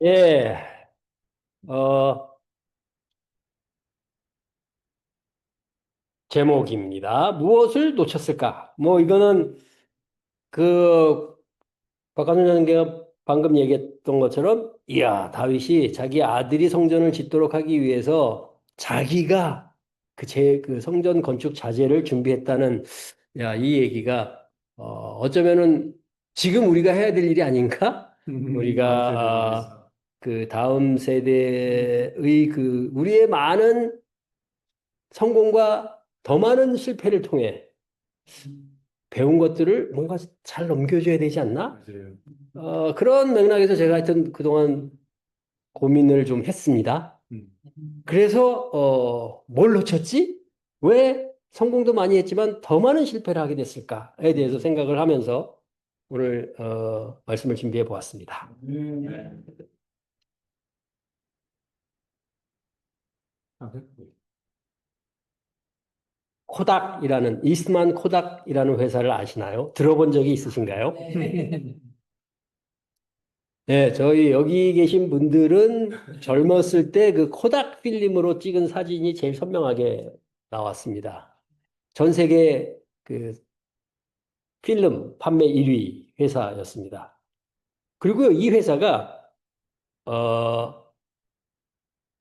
예, 어, 제목입니다. 무엇을 놓쳤을까? 뭐, 이거는 그, 박관훈 장로가 방금 얘기했던 것처럼, 이야, 다윗이 자기 아들이 성전을 짓도록 하기 위해서 자기가 그 성전 건축 자재를 준비했다는, 야, 이 얘기가, 어쩌면은 지금 우리가 해야 될 일이 아닌가? 우리가, 다음 세대를 위해서. 그 다음 세대의 우리의 많은 성공과 더 많은 실패를 통해 배운 것들을 뭔가 잘 넘겨줘야 되지 않나? 맞아요. 그런 맥락에서 제가 하여튼 그동안 고민을 좀 했습니다. 음. 그래서, 뭘 놓쳤지? 왜 성공도 많이 했지만 더 많은 실패를 하게 됐을까에 대해서 생각을 하면서 오늘, 말씀을 준비해 보았습니다. 네. 아, 이스트만 코닥이라는 회사를 아시나요? 들어본 적이 있으신가요? 네. 네, 저희 여기 계신 분들은 젊었을 때 그 코닥 필름으로 찍은 사진이 제일 선명하게 나왔습니다. 전 세계 그 필름 판매 1위 회사였습니다. 그리고 이 회사가 어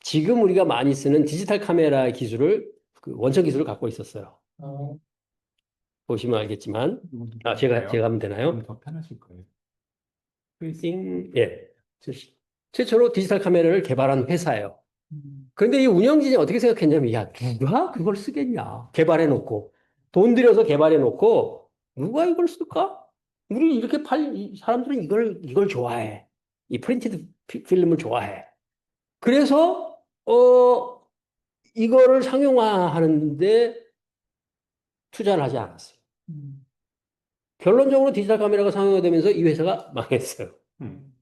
지금 우리가 많이 쓰는 디지털 카메라 기술을 그 원천 기술을 갖고 있었어요. 어, 보시면 알겠지만 제가 그래요? 하면 되나요? 더 편하실 거예요. 예. 최초로 디지털 카메라를 개발한 회사예요. 음, 그런데 이 운영진이 어떻게 생각했냐면, 야, 누가 그걸 쓰겠냐? 개발해놓고. 돈 들여서 개발해놓고, 누가 이걸 쓸까? 우리 이렇게 이 사람들은 이걸 좋아해. 이 프린티드 필름을 좋아해. 그래서, 이거를 상용화하는데 투자를 하지 않았어요. 음, 결론적으로 디지털 카메라가 상용화되면서 이 회사가 망했어요. 음.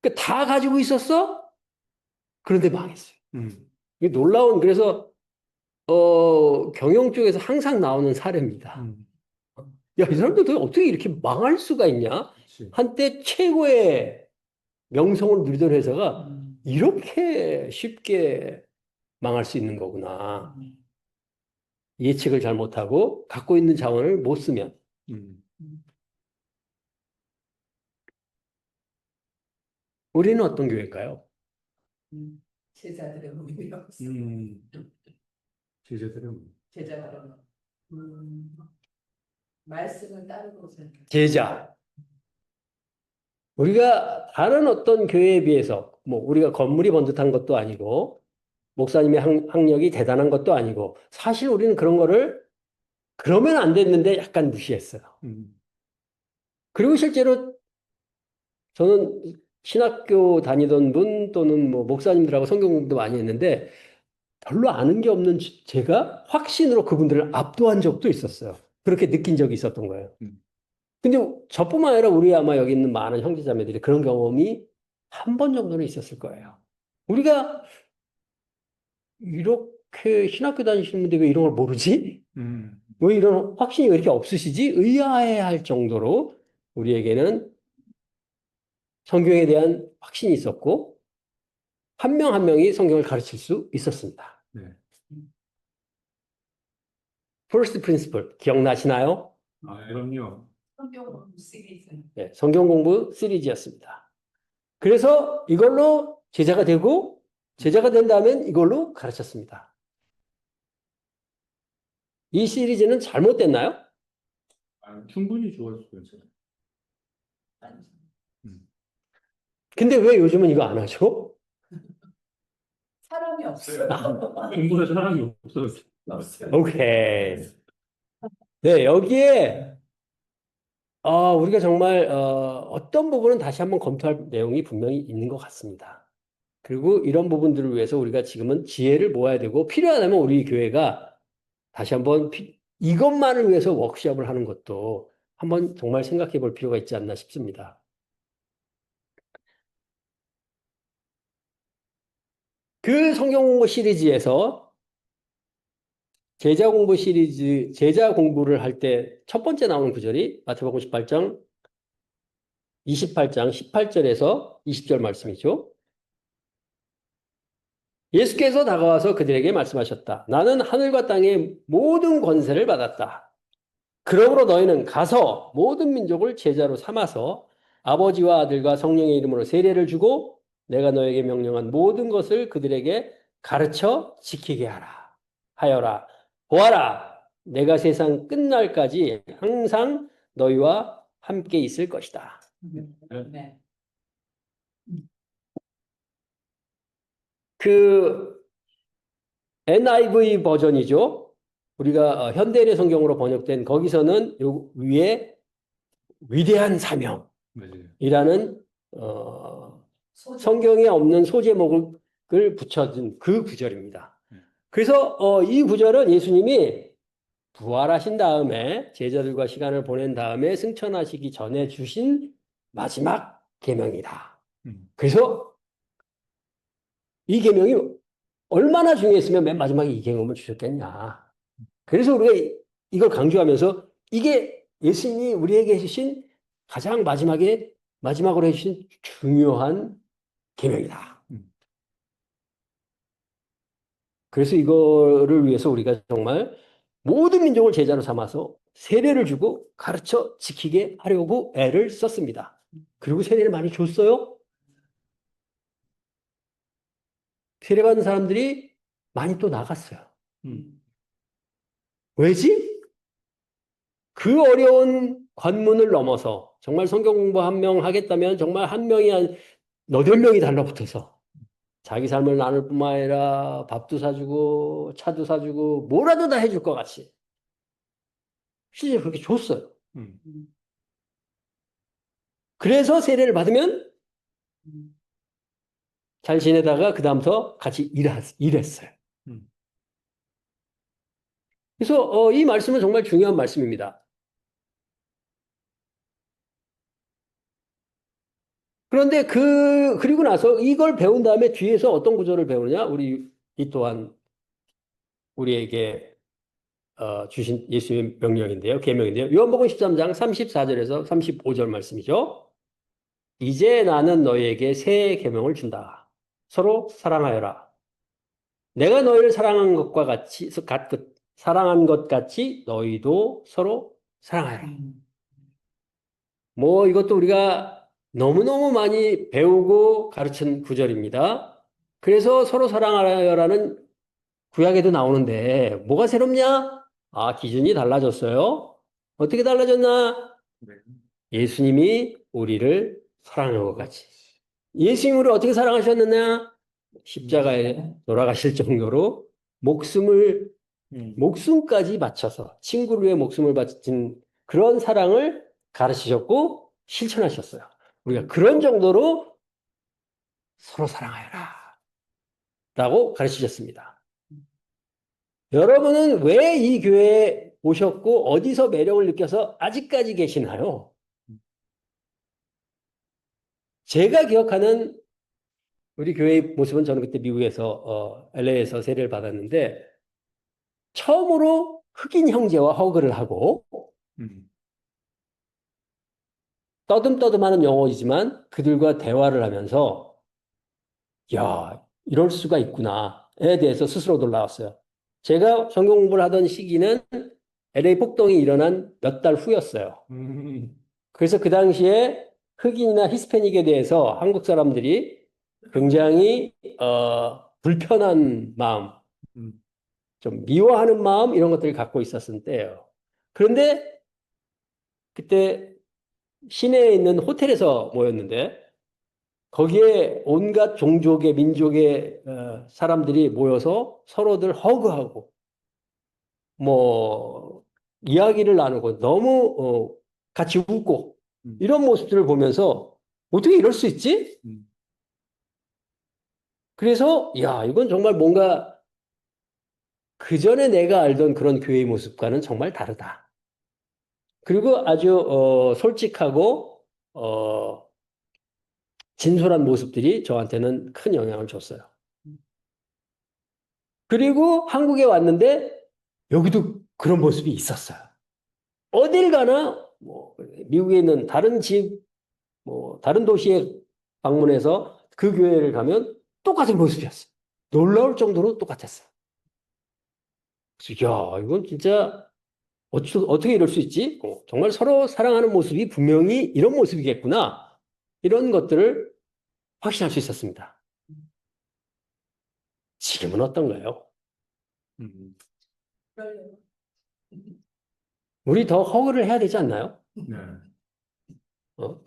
그러니까 다 가지고 있었어? 그런데 망했어요. 음. 이게 놀라운, 그래서, 경영 쪽에서 항상 나오는 사례입니다. 음. 야, 이 사람들 도대체 어떻게 이렇게 망할 수가 있냐? 그렇지. 한때 최고의 명성을 누리던 회사가 음, 이렇게 쉽게 망할 수 있는 거구나. 음, 예측을 잘 못하고 갖고 있는 자원을 못 쓰면. 음. 음. 우리는 어떤 교회일까요? 제자들의 모임이요. 음. 제자들은 제자들은 말씀을 따르고 살다. 제자. 우리가 다른 어떤 교회에 비해서, 뭐, 우리가 건물이 번듯한 것도 아니고, 목사님의 학력이 대단한 것도 아니고, 사실 우리는 그런 거를 그러면 안 됐는데 약간 무시했어요. 음. 그리고 실제로 저는 신학교 다니던 분 또는 뭐 목사님들하고 성경 공부도 많이 했는데 별로 아는 게 없는 제가 확신으로 그분들을 압도한 적도 있었어요. 그렇게 느낀 적이 있었던 거예요. 음. 근데 저뿐만 아니라 우리 아마 여기 있는 많은 형제자매들이 그런 경험이 한 번 정도는 있었을 거예요. 우리가 이렇게 신학교 다니시는 분들 왜 이런 걸 모르지? 음. 왜 이런 확신이 왜 이렇게 없으시지? 의아해할 정도로 우리에게는 성경에 대한 확신이 있었고 한 명 한 명이 성경을 가르칠 수 있었습니다. 네. First Principle 기억나시나요? 아, 그럼요. 성경 시리즈. 네, 성경 공부 시리즈였습니다. 그래서 이걸로 제자가 된다면 이걸로 가르쳤습니다. 이 시리즈는 잘못됐나요? 아, 충분히 좋았어요. 음. 근데 왜 요즘은 이거 안 하죠? 사람이 없어요. 공부할 사람이 없어서. 없어요. 오케이. 네, 여기에 우리가 정말 어떤 부분은 다시 한번 검토할 내용이 분명히 있는 것 같습니다. 그리고 이런 부분들을 위해서 우리가 지금은 지혜를 모아야 되고 필요하다면 우리 교회가 다시 한번 이것만을 위해서 워크숍을 하는 것도 한번 정말 생각해 볼 필요가 있지 않나 싶습니다. 그 성경 공부 시리즈에서 제자 공부를 할 때 첫 번째 나오는 구절이 마태복음 18장 28장 18절에서 20절 말씀이죠. 예수께서 다가와서 그들에게 말씀하셨다. 나는 하늘과 땅의 모든 권세를 받았다. 그러므로 너희는 가서 모든 민족을 제자로 삼아서 아버지와 아들과 성령의 이름으로 세례를 주고 내가 너에게 명령한 모든 것을 그들에게 가르쳐 지키게 하여라. 보아라, 내가 세상 끝날까지 항상 너희와 함께 있을 것이다. 네. 그 NIV 버전이죠. 우리가 현대인의 성경으로 번역된 거기서는 요 위에 위대한 맞아요. 사명이라는 성경에 없는 소제목을 붙여준 그 구절입니다. 그래서 이 구절은 예수님이 부활하신 다음에 제자들과 시간을 보낸 다음에 승천하시기 전에 주신 마지막 계명이다. 그래서 이 계명이 얼마나 중요했으면 맨 마지막에 이 계명을 주셨겠냐. 그래서 우리가 이걸 강조하면서 이게 예수님이 우리에게 해주신 가장 마지막으로 해주신 중요한 계명이다. 그래서 이거를 위해서 우리가 정말 모든 민족을 제자로 삼아서 세례를 주고 가르쳐 지키게 하려고 애를 썼습니다. 그리고 세례를 많이 줬어요. 세례받은 사람들이 많이 또 나갔어요. 왜지? 그 어려운 관문을 넘어서 정말 성경 공부 한 명 하겠다면 정말 한 명이 한 8명이 달라붙어서 자기 삶을 나눌 뿐만 아니라 밥도 사주고 차도 사주고 뭐라도 다 해줄 것 같이 실제 그렇게 줬어요. 그래서 세례를 받으면 잘 지내다가 그 다음부터 같이 일했어요. 그래서 이 말씀은 정말 중요한 말씀입니다. 그런데 그리고 나서 이걸 배운 다음에 뒤에서 어떤 구절을 배우느냐? 이 또한 우리에게 주신 예수의 명령인데요. 계명인데요. 요한복음 13장 34절에서 35절 말씀이죠. 이제 나는 너희에게 새 계명을 준다. 서로 사랑하여라. 내가 너희를 사랑한 것 같이 너희도 서로 사랑하여라. 뭐 이것도 우리가 너무너무 많이 배우고 가르친 구절입니다. 그래서 서로 사랑하여라는 구약에도 나오는데 뭐가 새롭냐? 기준이 달라졌어요. 어떻게 달라졌나? 예수님이 우리를 사랑한 것 같이. 예수님을 어떻게 사랑하셨느냐? 십자가에 돌아가실 정도로 목숨까지 바쳐서 친구를 위해 목숨을 바친 그런 사랑을 가르치셨고 실천하셨어요. 우리가 그런 정도로 서로 사랑하여라 라고 가르치셨습니다. 여러분은 왜 이 교회에 오셨고 어디서 매력을 느껴서 아직까지 계시나요? 제가 기억하는 우리 교회의 모습은 저는 그때 미국에서 LA에서 세례를 받았는데 처음으로 흑인 형제와 허그를 하고 떠듬떠듬하는 영어이지만 그들과 대화를 하면서 야, 이럴 수가 있구나에 대해서 스스로 놀라웠어요. 제가 성경 공부를 하던 시기는 LA 폭동이 일어난 몇 달 후였어요. 그래서 그 당시에 흑인이나 히스패닉에 대해서 한국 사람들이 굉장히 불편한 마음, 좀 미워하는 마음 이런 것들을 갖고 있었을 때예요. 그런데 그때 시내에 있는 호텔에서 모였는데 거기에 온갖 종족의 민족의 사람들이 모여서 서로들 허그하고 뭐 이야기를 나누고 너무 같이 웃고 이런 모습들을 보면서 어떻게 이럴 수 있지? 그래서 야, 이건 정말 뭔가 그전에 내가 알던 그런 교회의 모습과는 정말 다르다. 그리고 아주 솔직하고 진솔한 모습들이 저한테는 큰 영향을 줬어요. 그리고 한국에 왔는데 여기도 그런 모습이 있었어요. 어딜 가나 뭐 미국에 있는 다른 집 뭐 다른 도시에 방문해서 그 교회를 가면 똑같은 모습이었어. 놀라울 정도로 똑같았어. 그래서 야, 이건 진짜 어떻게 이럴 수 있지? 정말 서로 사랑하는 모습이 분명히 이런 모습이겠구나. 이런 것들을 확신할 수 있었습니다. 지금은 어떤가요? 음. 그러려고. 우리 더 허그를 해야 되지 않나요? 네. 어?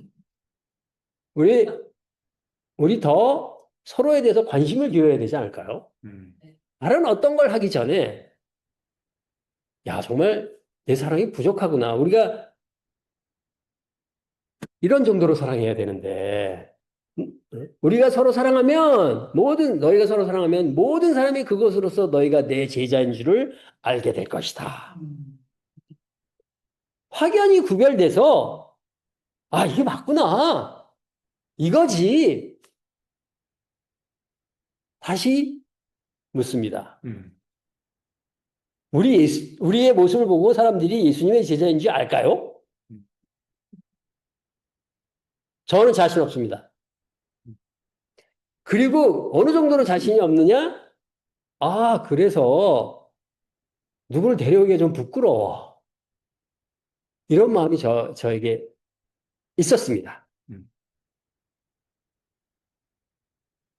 우리 더 서로에 대해서 관심을 기울여야 되지 않을까요? 음. 다른 어떤 걸 하기 전에, 야, 정말 내 사랑이 부족하구나. 우리가 이런 정도로 사랑해야 되는데, 우리가 서로 사랑하면, 너희가 서로 사랑하면 모든 사람이 그것으로서 너희가 내 제자인 줄을 알게 될 것이다. 확연히 구별돼서, 아, 이게 맞구나. 이거지. 다시 묻습니다. 우리의 모습을 보고 사람들이 예수님의 제자인지 알까요? 음. 저는 자신 없습니다. 그리고 어느 정도로 자신이 없느냐? 아, 그래서 누구를 데려오기가 좀 부끄러워. 이런 마음이 저에게 있었습니다. 음.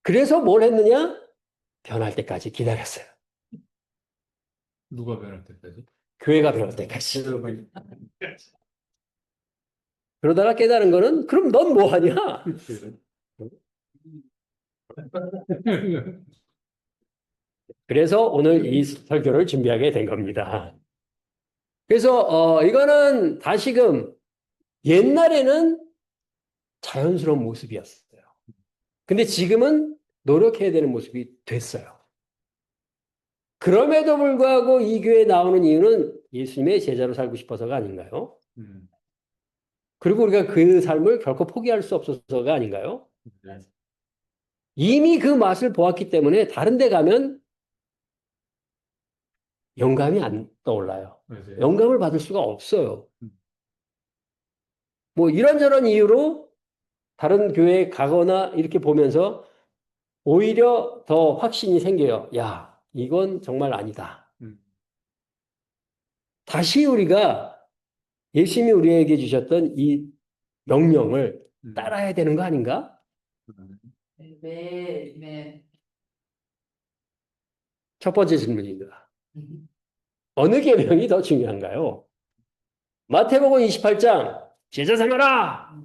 그래서 뭘 했느냐? 변할 때까지 기다렸어요. 누가 변할 때까지? 교회가 변할 때까지. 그러다가 깨달은 거는, 그럼 넌 뭐 하냐? 그치. 그래서 오늘 이 설교를 준비하게 된 겁니다. 그래서 이거는 다시금 옛날에는 자연스러운 모습이었어요. 근데 지금은 노력해야 되는 모습이 됐어요. 그럼에도 불구하고 이 교회에 나오는 이유는 예수님의 제자로 살고 싶어서가 아닌가요? 음. 그리고 우리가 그 삶을 결코 포기할 수 없어서가 아닌가요? 네. 이미 그 맛을 보았기 때문에 다른 데 가면 영감이 안 떠올라요. 맞아요. 영감을 받을 수가 없어요. 음. 뭐 이런저런 이유로 다른 교회에 가거나 이렇게 보면서 오히려 더 확신이 생겨요. 야, 이건 정말 아니다. 음. 다시 우리가 예수님이 우리에게 주셨던 이 명령을 음. 따라야 되는 거 아닌가? 네. 첫 번째 질문입니다. 어느 계명이 더 중요한가요? 마태복음 28장 제자 삼아라.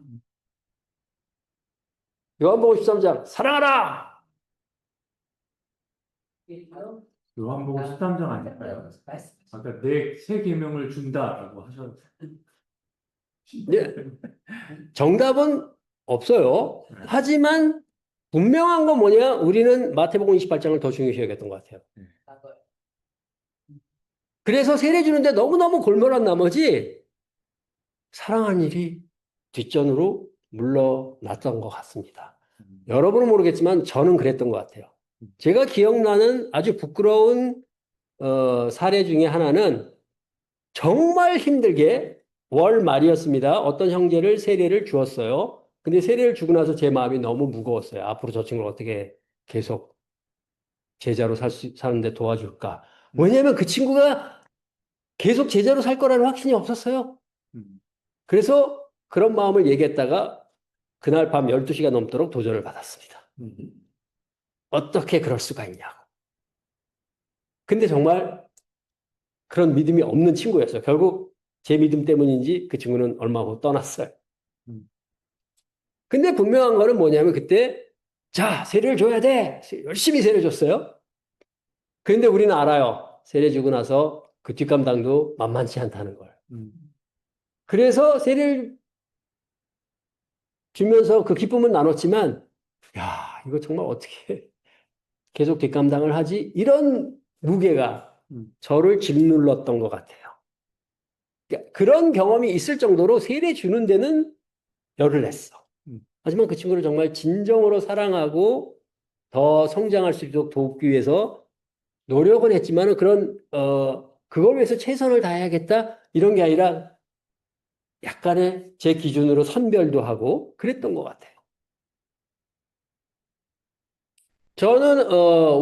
요한복음 13장 사랑하라. 요한복음 13장 아닐까요? 아까 내 새 계명을 준다라고 하셨어요. 네, 정답은 없어요. 하지만 분명한 건 뭐냐? 우리는 마태복음 28장을 더 중요시 여겼던 것 같아요. 그래서 세례 주는데 너무너무 골몰한 나머지 사랑하는 일이 뒷전으로 물러났던 것 같습니다. 여러분은 모르겠지만 저는 그랬던 것 같아요. 제가 기억나는 아주 부끄러운 사례 중에 하나는 정말 힘들게 월 말이었습니다. 어떤 형제를 세례를 주었어요. 근데 세례를 주고 나서 제 마음이 너무 무거웠어요. 앞으로 저 친구를 어떻게 계속 제자로 사는데 도와줄까? 왜냐하면 그 친구가 계속 제자로 살 거라는 확신이 없었어요. 음. 그래서 그런 마음을 얘기했다가 그날 밤 12시가 넘도록 도전을 받았습니다. 어떻게 그럴 수가 있냐고. 근데 정말 그런 믿음이 없는 친구였어요. 결국 제 믿음 때문인지 그 친구는 얼마 후 떠났어요. 근데 분명한 거는 뭐냐면 그때 자, 세례를 줘야 돼. 열심히 세례 줬어요. 그런데 우리는 알아요. 세례 주고 나서 그 뒷감당도 만만치 않다는 걸. 그래서 세례를 주면서 그 기쁨은 나눴지만 야, 이거 정말 어떻게 계속 뒷감당을 하지? 이런 무게가 저를 짓눌렀던 것 같아요. 그러니까 그런 경험이 있을 정도로 세례 주는 데는 열을 냈어. 하지만 그 친구를 정말 진정으로 사랑하고 더 성장할 수 있도록 돕기 위해서 노력은 했지만 그걸 위해서 최선을 다해야겠다 이런 게 아니라 약간의 제 기준으로 선별도 하고 그랬던 것 같아요. 저는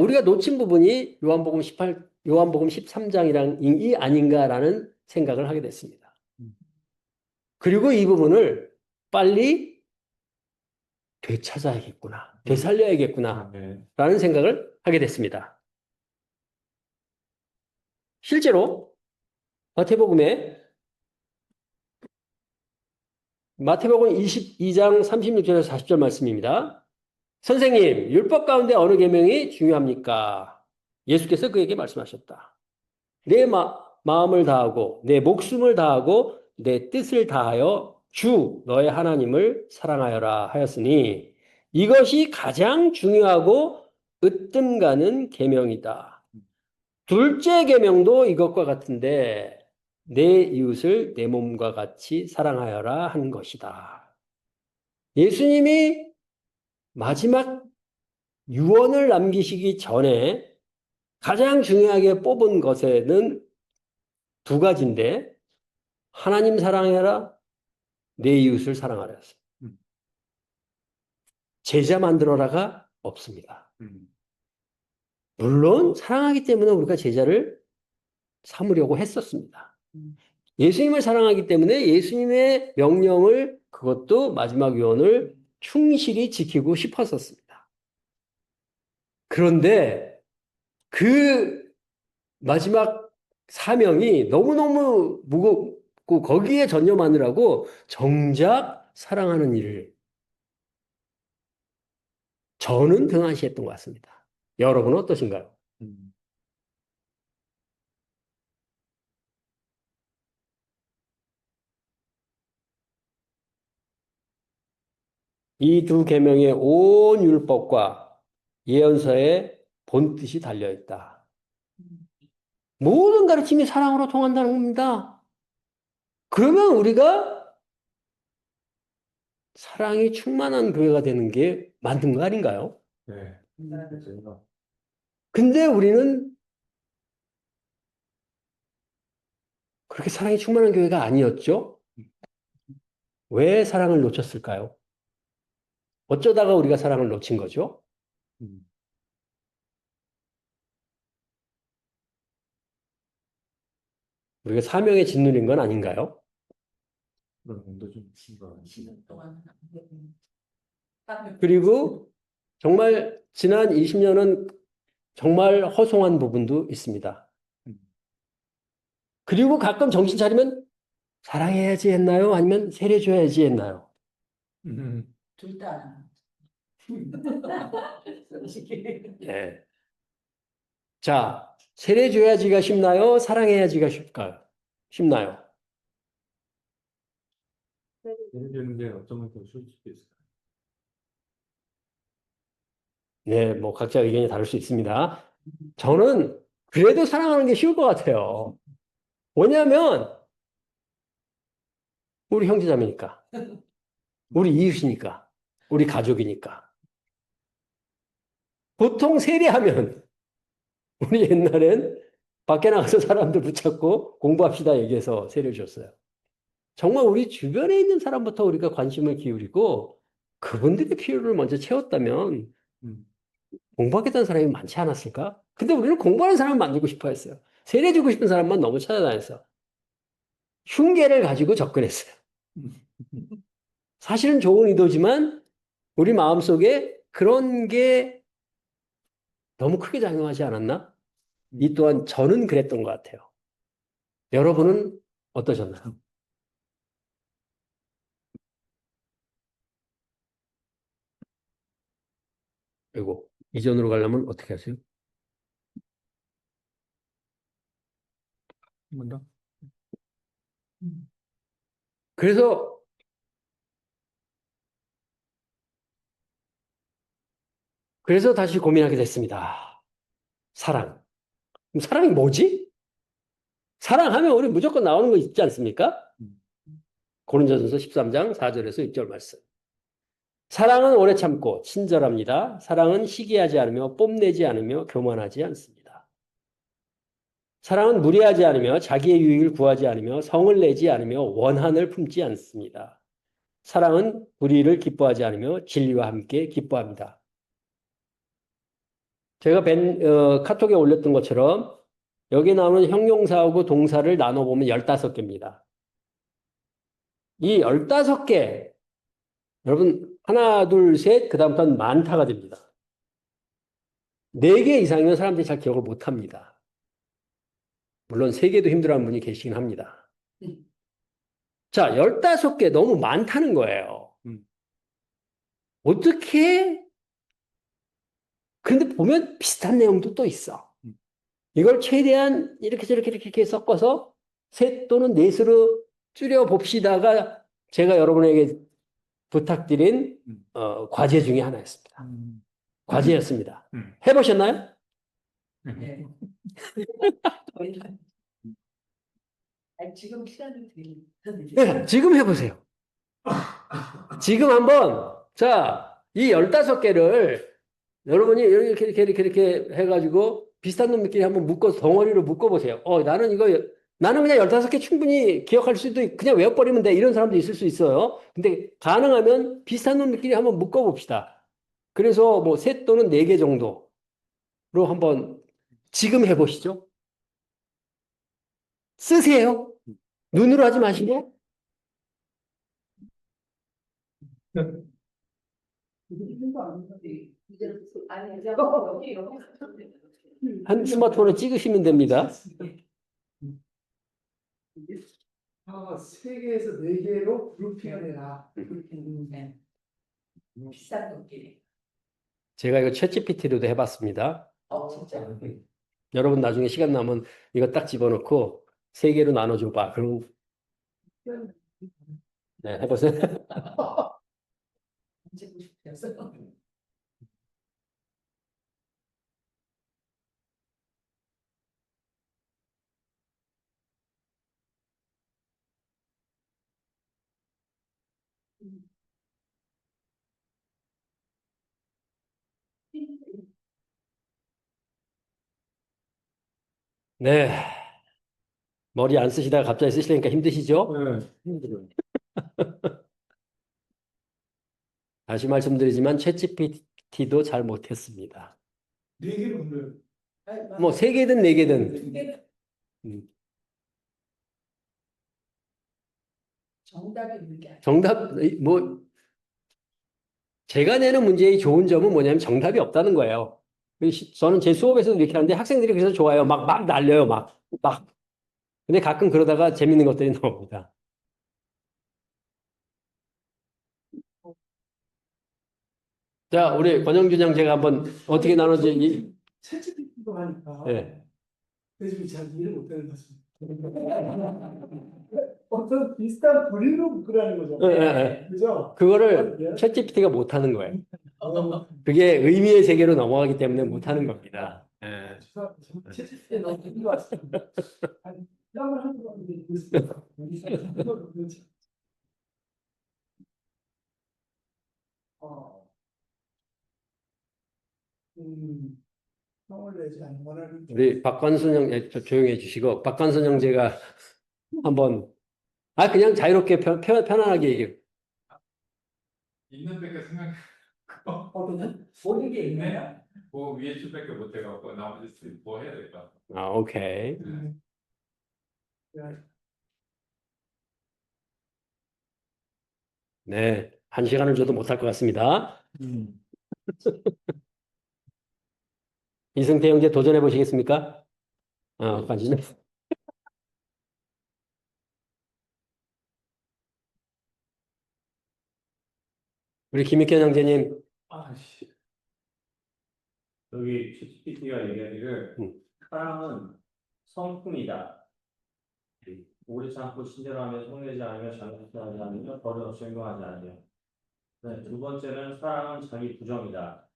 우리가 놓친 부분이 요한복음 13장이랑이 아닌가라는 생각을 하게 됐습니다. 그리고 이 부분을 빨리 되찾아야겠구나, 되살려야겠구나 네. 라는 생각을 하게 됐습니다. 실제로 마태복음 22장 36절에서 40절 말씀입니다. 선생님, 율법 가운데 어느 계명이 중요합니까? 예수께서 그에게 말씀하셨다. 내 마음을 다하고 내 목숨을 다하고 내 뜻을 다하여 주 너의 하나님을 사랑하여라 하였으니 이것이 가장 중요하고 으뜸 가는 계명이다. 둘째 계명도 이것과 같은데 내 이웃을 내 몸과 같이 사랑하여라 한 것이다. 예수님이 마지막 유언을 남기시기 전에 가장 중요하게 뽑은 것에는 두 가지인데 하나님 사랑해라, 내 이웃을 사랑하라. 음. 제자 만들어라가 없습니다. 음. 물론 사랑하기 때문에 우리가 제자를 삼으려고 했었습니다. 예수님을 사랑하기 때문에 예수님의 명령을 그것도 마지막 유언을 충실히 지키고 싶었었습니다. 그런데 그 마지막 사명이 너무너무 무겁고 거기에 전념하느라고 정작 사랑하는 일을 저는 등한시했던 것 같습니다. 여러분은 어떠신가요? 음. 이 두 계명의 온 율법과 예언서에 본뜻이 달려 있다. 모든 가르침이 사랑으로 통한다는 겁니다. 그러면 우리가 사랑이 충만한 교회가 되는 게 맞는 거 아닌가요? 네. 그래서 근데 우리는 그렇게 사랑이 충만한 교회가 아니었죠? 왜 사랑을 놓쳤을까요? 어쩌다가 우리가 사랑을 놓친 거죠? 음. 우리가 사명에 짓누린 건 아닌가요? 그런 면도 좀 있는 것 같아요. 10년 동안 그리고 정말 지난 20년은 정말 허송한 부분도 있습니다. 음. 그리고 가끔 정신 차리면 사랑해야지 했나요? 아니면 세례줘야지 했나요? 음. 둘다 솔직히 네. 자, 세례줘야지가 쉽나요? 사랑해야지가 쉽까요? 쉽나요? 예를 드는데 어쩌면 더 쉬울 수도 있어요. 네, 뭐 각자 의견이 다를 수 있습니다. 저는 그래도 사랑하는 게 쉬울 것 같아요. 왜냐하면 우리 형제자매니까, 우리 이웃이니까, 우리 가족이니까. 보통 세례하면 우리 옛날엔 밖에 나가서 사람들 붙잡고 공부합시다 얘기해서 세례 줬어요. 정말 우리 주변에 있는 사람부터 우리가 관심을 기울이고 그분들의 필요를 먼저 채웠다면 음. 공부하겠다는 사람이 많지 않았을까? 근데 우리는 공부하는 사람을 만들고 싶어 했어요. 세례 주고 싶은 사람만 너무 찾아다녔어. 흉계를 가지고 접근했어요. 사실은 좋은 의도지만 우리 마음속에 그런 게 너무 크게 작용하지 않았나? 이 또한 저는 그랬던 것 같아요. 여러분은 어떠셨나요? 그리고 이전으로 가려면 어떻게 하세요? 한번 더. 그래서 다시 고민하게 됐습니다. 사랑. 그럼 사랑이 뭐지? 사랑하면 우리 무조건 나오는 거 있지 않습니까? 음. 고린도전서 13장 4절에서 6절 말씀. 사랑은 오래 참고 친절합니다. 사랑은 시기하지 않으며 뽐내지 않으며 교만하지 않습니다. 사랑은 무례하지 않으며 자기의 유익을 구하지 않으며 성을 내지 않으며 원한을 품지 않습니다. 사랑은 불의를 기뻐하지 않으며 진리와 함께 기뻐합니다. 제가 카톡에 올렸던 것처럼 여기 나오는 형용사하고 동사를 나눠보면 15개입니다. 이 15개, 여러분, 하나, 둘, 셋, 그 다음부터는 많다가 됩니다. 4개 이상이면 사람들이 잘 기억을 못 합니다. 물론 3개도 힘들어하는 분이 계시긴 합니다. 자, 15개 너무 많다는 거예요. 어떻게? 근데 보면 비슷한 내용도 또 있어. 이걸 최대한 이렇게 저렇게 이렇게 섞어서 셋 또는 넷으로 줄여 봅시다가 제가 여러분에게 부탁드린 과제 중에 하나였습니다. 과제였습니다. 해보셨나요? 네. 아니, 지금 시간이 네, 지금 해보세요. 지금 한번, 자, 이 15개를 여러분이 이렇게 해가지고 비슷한 놈들끼리 한번 덩어리로 묶어보세요. 나는 그냥 15개 충분히 기억할 수도 있고, 그냥 외워버리면 돼. 이런 사람도 있을 수 있어요. 근데 가능하면 비슷한 놈들끼리 한번 묶어봅시다. 그래서 뭐 셋 또는 4개 정도로 한번 지금 해보시죠. 쓰세요. 눈으로 하지 마시고. 한 스마트폰에 찍으시면 됩니다. 세 개에서 네 개로 그룹핑을 해라. 비싼 것끼리. 제가 이거 챗GPT로도 해봤습니다. 진짜. 여러분 나중에 시간 나면 이거 딱 집어넣고 3개로 나눠줘봐. 그럼 네, 해보세요. 언제 보고 싶었어? 네, 머리 안 쓰시다가 갑자기 쓰시려니까 힘드시죠? 네, 힘들어요. 다시 말씀드리지만 챗GPT도 잘 못했습니다. 네 개로 불러요. 뭐 3개든 4개든 정답이 있는 게 아니야. 정답 뭐 제가 내는 문제의 좋은 점은 뭐냐면 정답이 없다는 거예요. 저는 제 수업에서도 이렇게 하는데 학생들이 그래서 좋아요. 막 날려요. 막. 근데 가끔 그러다가 재밌는 것들이 나옵니다. 자, 우리 권영준 형 제가 한번 어떻게 나누지? 채찍도 하니까 네. 요즘 잘 이해를 못하는 거죠. 어떤 비슷한 분리로 묶으라는 거죠. 그죠? 그거를 챗GPT가 못하는 거예요. 그게 의미의 세계로 넘어가기 때문에 못하는 겁니다. 예. 채찍 너무 힘이 왔습니다. 땀을 하는 거 같은데 성을 내지 않는 원하는 우리 박관순 형, 조용히 해주시고, 박관순 형제가 한번, 그냥 자유롭게 편안하게 얘기해요. 있는 밖에 생각, 어떤 모든 게 있나요? 뭐 위에 줄밖에 못 해갖고 나머지 뭐 해야 될까? 오케이. 네, 1시간을 줘도 못할 것 같습니다. 이승태 형제 도전해 보시겠습니까? 관심. 우리 김익현 형제님, 아씨. 여기 GPT가 얘기하기를 음. 사랑은 성품이다. 오래 참고 친절하며 성내지 않으며 장난하지 않으며 버릇없이 행동하지 않으며. 네, 두 번째는 사랑은 자기 부정이다.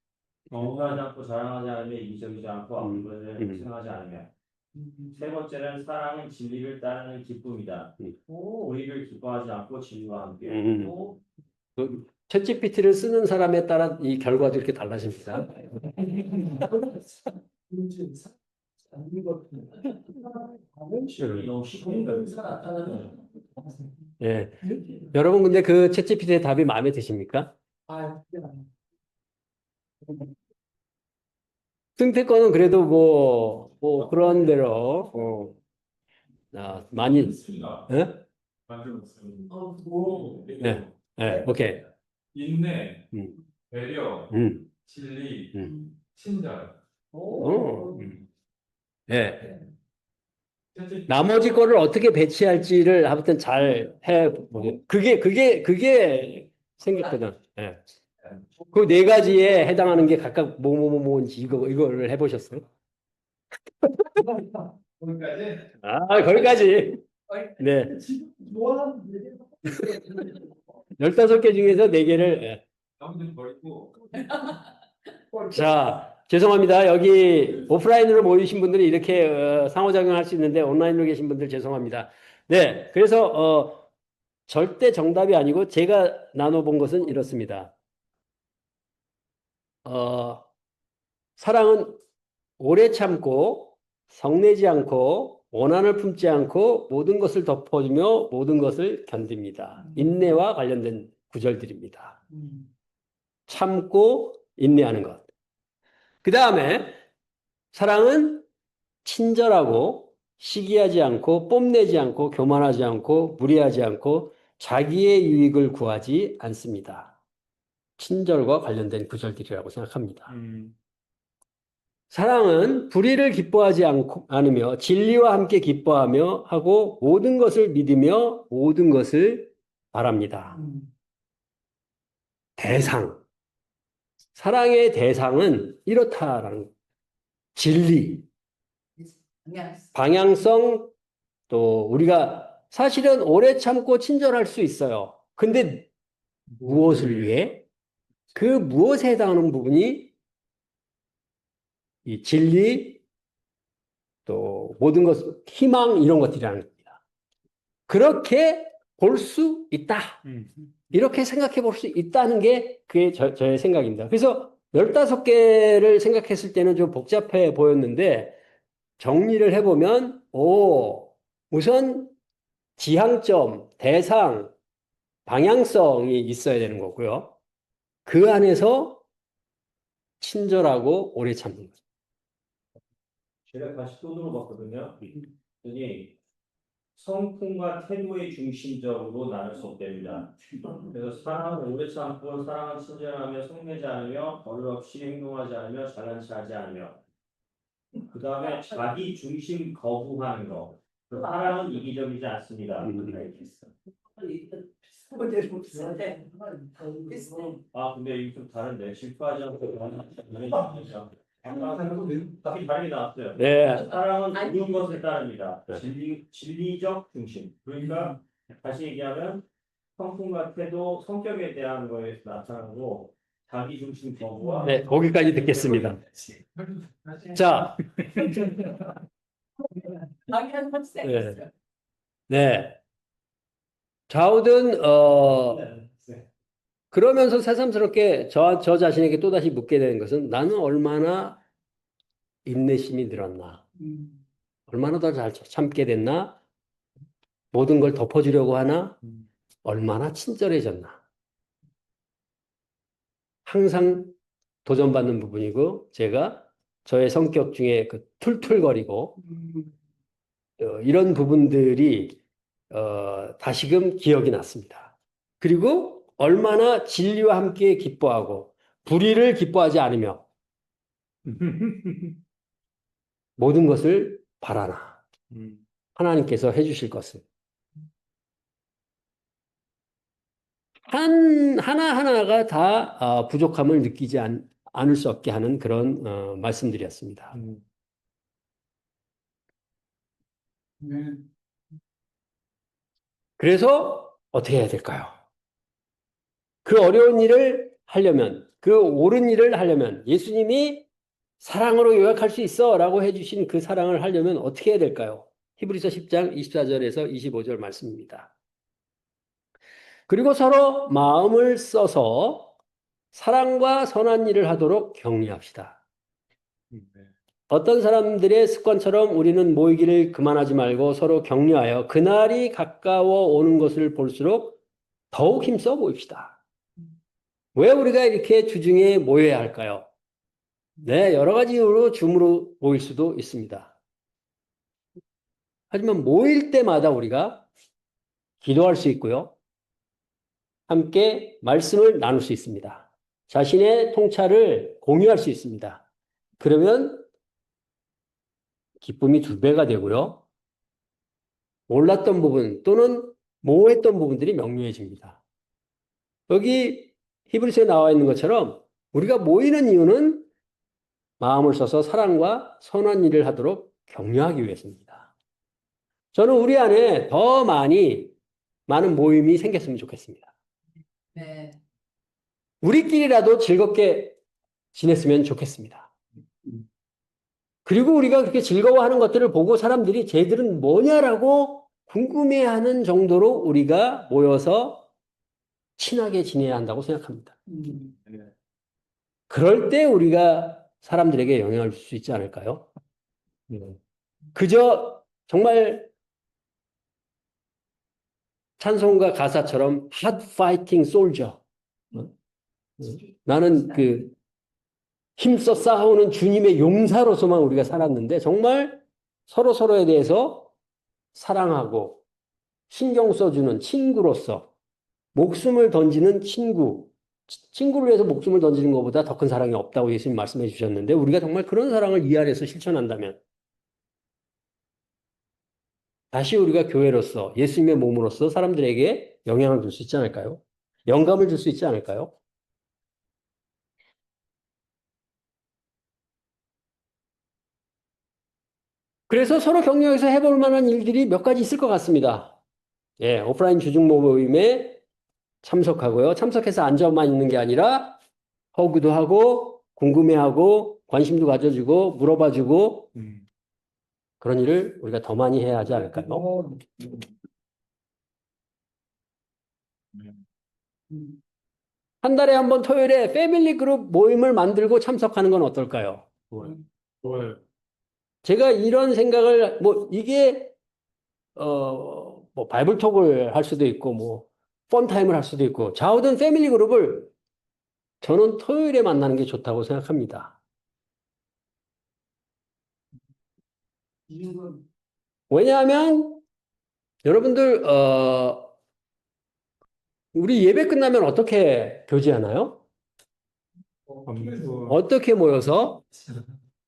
경하지 않고 자랑하지 않으며 이기적이지 않고 앞으로를 생각하지 않으며. 세 번째는 사랑은 진리를 따르는 기쁨이다. 우리를 기뻐하지 않고 진리와 함께. 챗GPT를 쓰는 사람에 따라 이 결과도 이렇게 달라집니다. 너무 쉽습니다. 예. 여러분 근데 그 챗GPT의 답이 마음에 드십니까? 승태 거는 그래도 뭐 그런 대로 많이 예? 네. 네. 오케이. 인내, 음. 배려, 음. 진리, 음. 친절. 예. 나머지 거를 어떻게 배치할지를 아무튼 잘 해보고 그게 생겼거든. 예. 그 네 가지에 해당하는 게 각각 뭐인지 이거를 해보셨어요? 거기까지. 거기까지. 네. 15개 중에서 4개를. 예. 나머지는 버리고. 자, 죄송합니다. 여기 오프라인으로 모이신 분들이 이렇게 상호작용할 수 있는데 온라인으로 계신 분들 죄송합니다. 네. 그래서 절대 정답이 아니고 제가 나눠본 것은 이렇습니다. 사랑은 오래 참고 성내지 않고 원한을 품지 않고 모든 것을 덮어주며 모든 것을 견딥니다. 인내와 관련된 구절들입니다. 참고 인내하는 것. 그 다음에 사랑은 친절하고 시기하지 않고 뽐내지 않고 교만하지 않고 무리하지 않고 자기의 유익을 구하지 않습니다. 친절과 관련된 구절들이라고 생각합니다. 사랑은 불의를 기뻐하지 않으며 진리와 함께 기뻐하며 하고 모든 것을 믿으며 모든 것을 바랍니다. 대상. 사랑의 대상은 이렇다라는 거예요. 진리, 방향성, 또 우리가 사실은 오래 참고 친절할 수 있어요. 근데 무엇을 위해? 그 무엇에 해당하는 부분이 이 진리, 또 모든 것, 희망 이런 것들이라는 겁니다. 그렇게 볼 수 있다. 이렇게 생각해 볼 수 있다는 게 그게 저의 생각입니다. 그래서 15개를 생각했을 때는 좀 복잡해 보였는데 정리를 해보면 우선 지향점, 대상, 방향성이 있어야 되는 거고요. 그 안에서 친절하고 오래 참는 거죠. 제가 다시 또 들어봤거든요. 그랬더니 성품과 태도의 중심적으로 나눌 수 없답니다. 그래서 사랑은 오래 참고 사랑은 친절하며 성내지 않으며 버릇없이 행동하지 않으며 잘난 체하지 않으며 그 다음에 자기 중심 거부하는 거. 그 사랑은 이기적이지 않습니다. 근데 이게 좀 다른데 질투하지 않고 답이 다르게 나왔어요. 네. 사랑은 모든 것을 따릅니다. 진리적 중심. 그러니까 다시 얘기하면 성품과 태도, 성격에 대한 거에서 나타나고 자기 중심 거부와 네, 거기까지 듣겠습니다. 자, 네. 좌우든 그러면서 새삼스럽게 저 자신에게 또다시 묻게 되는 것은 나는 얼마나 인내심이 늘었나? 얼마나 더 잘 참게 됐나? 모든 걸 덮어주려고 하나? 얼마나 친절해졌나? 항상 도전받는 부분이고 제가 저의 성격 중에 그 툴툴거리고 이런 부분들이 다시금 기억이 났습니다. 그리고 얼마나 진리와 함께 기뻐하고 불의를 기뻐하지 않으며 모든 것을 바라나 하나님께서 해주실 것을 하나하나가 다 부족함을 느끼지 않을 수 없게 하는 그런 말씀들이었습니다. 그래서 어떻게 해야 될까요? 그 어려운 일을 하려면, 그 옳은 일을 하려면 예수님이 사랑으로 요약할 수 있어 라고 해주신 그 사랑을 하려면 어떻게 해야 될까요? 히브리서 10장 24절에서 25절 말씀입니다. 그리고 서로 마음을 써서 사랑과 선한 일을 하도록 격려합시다. 어떤 사람들의 습관처럼 우리는 모이기를 그만하지 말고 서로 격려하여 그날이 가까워 오는 것을 볼수록 더욱 힘써 모입시다. 왜 우리가 이렇게 주중에 모여야 할까요? 네, 여러 가지 이유로 줌으로 모일 수도 있습니다. 하지만 모일 때마다 우리가 기도할 수 있고요. 함께 말씀을 나눌 수 있습니다. 자신의 통찰을 공유할 수 있습니다. 그러면 기쁨이 2배가 되고요. 몰랐던 부분 또는 모호했던 부분들이 명료해집니다. 여기 히브리서에 나와 있는 것처럼 우리가 모이는 이유는 마음을 써서 사랑과 선한 일을 하도록 격려하기 위해서입니다. 저는 우리 안에 더 많은 모임이 생겼으면 좋겠습니다. 네. 우리끼리라도 즐겁게 지냈으면 좋겠습니다. 그리고 우리가 그렇게 즐거워하는 것들을 보고 사람들이 쟤들은 뭐냐라고 궁금해하는 정도로 우리가 모여서 친하게 지내야 한다고 생각합니다. 그럴 때 우리가 사람들에게 영향을 줄 수 있지 않을까요? 그저 정말 찬송가 가사처럼 hard fighting soldier. 나는 그 힘써 싸우는 주님의 용사로서만 우리가 살았는데 정말 서로에 대해서 사랑하고 신경 써주는 친구로서 목숨을 던지는 친구를 위해서 목숨을 던지는 것보다 더 큰 사랑이 없다고 예수님 말씀해 주셨는데 우리가 정말 그런 사랑을 이 안에서 실천한다면 다시 우리가 교회로서 예수님의 몸으로서 사람들에게 영향을 줄 수 있지 않을까요? 영감을 줄 수 있지 않을까요? 그래서 서로 격려해서 해볼 만한 일들이 몇 가지 있을 것 같습니다. 예, 오프라인 주중 모임에 참석하고요. 참석해서 앉아만 있는 게 아니라 허구도 하고 궁금해하고 관심도 가져주고 물어봐주고 그런 일을 우리가 더 많이 해야 하지 않을까요? 한 달에 한 번 토요일에 패밀리 그룹 모임을 만들고 참석하는 건 어떨까요? 좋아요. 제가 이런 생각을 이게 뭐 바이블톡을 할 수도 있고 뭐 펀타임을 할 수도 있고 좌우든 패밀리 그룹을 저는 토요일에 만나는 게 좋다고 생각합니다. 이유는 왜냐하면 여러분들 우리 예배 끝나면 어떻게 교제하나요? 어떻게 모여서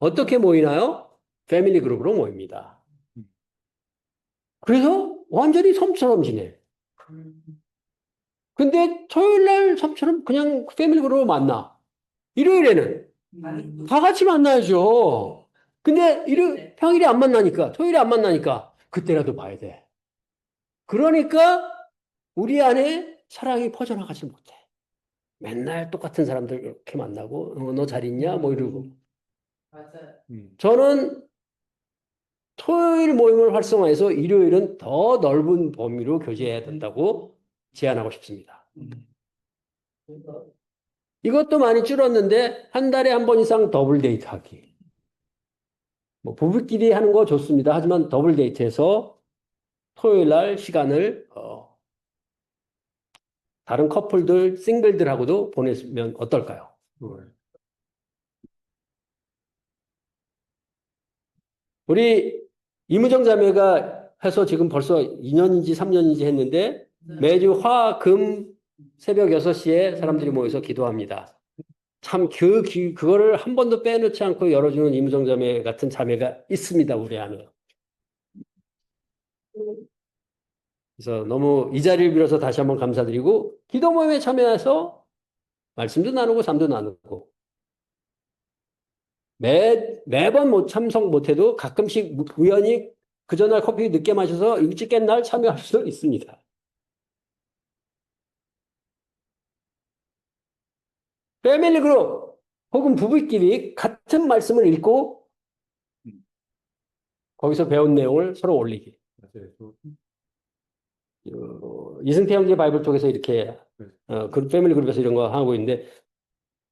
어떻게 모이나요? 패밀리 그룹으로 모입니다. 그래서 완전히 섬처럼 지내. 근데 토요일 날 섬처럼 그냥 패밀리 그룹으로 만나. 일요일에는 다 같이 만나야죠. 근데 평일에 안 만나니까, 토요일에 안 만나니까 그때라도 봐야 돼. 그러니까 우리 안에 사랑이 퍼져나가지 못해. 맨날 똑같은 사람들 이렇게 만나고 너 잘 있냐? 뭐 이러고. 맞아요. 저는 토요일 모임을 활성화해서 일요일은 더 넓은 범위로 교제해야 된다고 제안하고 싶습니다. 이것도 많이 줄었는데 한 달에 한 번 이상 더블 데이트 하기. 뭐 부부끼리 하는 거 좋습니다. 하지만 더블 데이트해서 토요일 날 시간을 다른 커플들, 싱글들하고도 보내면 어떨까요? 우리 이무정 자매가 해서 지금 벌써 2년인지 3년인지 했는데 매주 화, 금 새벽 6시에 사람들이 모여서 기도합니다. 참 그거를 한 번도 빼놓지 않고 열어주는 이무정 자매 같은 자매가 있습니다. 우리 안에. 그래서 너무 이 자리를 빌어서 다시 한번 감사드리고 기도 모임에 참여해서 말씀도 나누고 잠도 나누고 매번 참석 못해도 가끔씩 우연히 그 전날 커피 늦게 마셔서 일찍 깬 날 참여할 수도 있습니다. 패밀리 그룹 혹은 부부끼리 같은 말씀을 읽고 거기서 배운 내용을 서로 올리기. 이승태 형제 바이블 쪽에서 이렇게 패밀리 그룹에서 이런 거 하고 있는데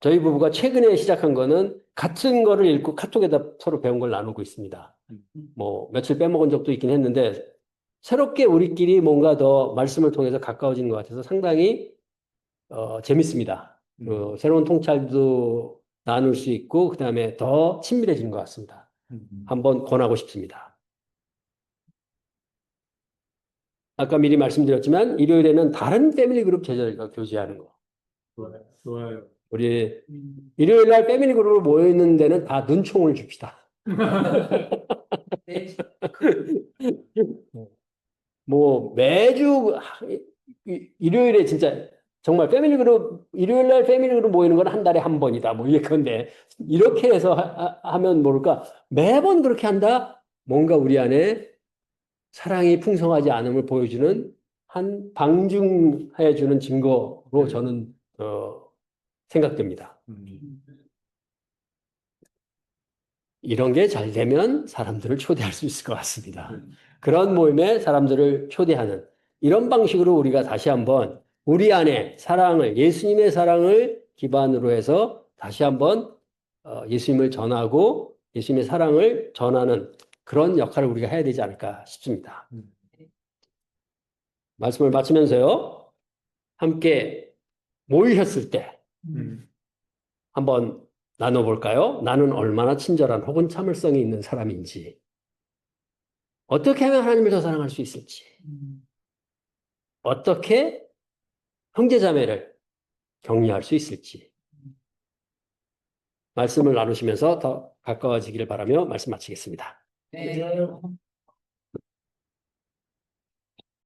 저희 부부가 최근에 시작한 거는 같은 거를 읽고 카톡에다 서로 배운 걸 나누고 있습니다. 뭐 며칠 빼먹은 적도 있긴 했는데 새롭게 우리끼리 뭔가 더 말씀을 통해서 가까워지는 것 같아서 상당히 재밌습니다. 새로운 통찰도 나눌 수 있고 그다음에 더 친밀해지는 것 같습니다. 한번 권하고 싶습니다. 아까 미리 말씀드렸지만 일요일에는 다른 패밀리 그룹 제자들과 교제하는 거. 좋아요. 좋아요. 우리 일요일 날 패밀리 그룹으로 모여 있는 데는 다 눈총을 줍시다. 네. 뭐 매주 일요일에 진짜 정말 패밀리 그룹 일요일 날 패밀리 그룹 모이는 건 한 달에 한 번이다. 뭐 예컨대 이렇게 해서 하면 모를까 매번 그렇게 한다. 뭔가 우리 안에 사랑이 풍성하지 않음을 보여주는 한 방증해 주는 증거로 저는 생각됩니다. 이런 게 잘 되면 사람들을 초대할 수 있을 것 같습니다. 그런 모임에 사람들을 초대하는 이런 방식으로 우리가 다시 한번 우리 안에 사랑을 예수님의 사랑을 기반으로 해서 다시 한번 예수님을 전하고 예수님의 사랑을 전하는 그런 역할을 우리가 해야 되지 않을까 싶습니다. 말씀을 마치면서요. 함께 모이셨을 때 한번 나눠볼까요? 나는 얼마나 친절한 혹은 참을성이 있는 사람인지 어떻게 하면 하나님을 더 사랑할 수 있을지 어떻게 형제자매를 격려할 수 있을지 말씀을 나누시면서 더 가까워지기를 바라며 말씀 마치겠습니다. 네.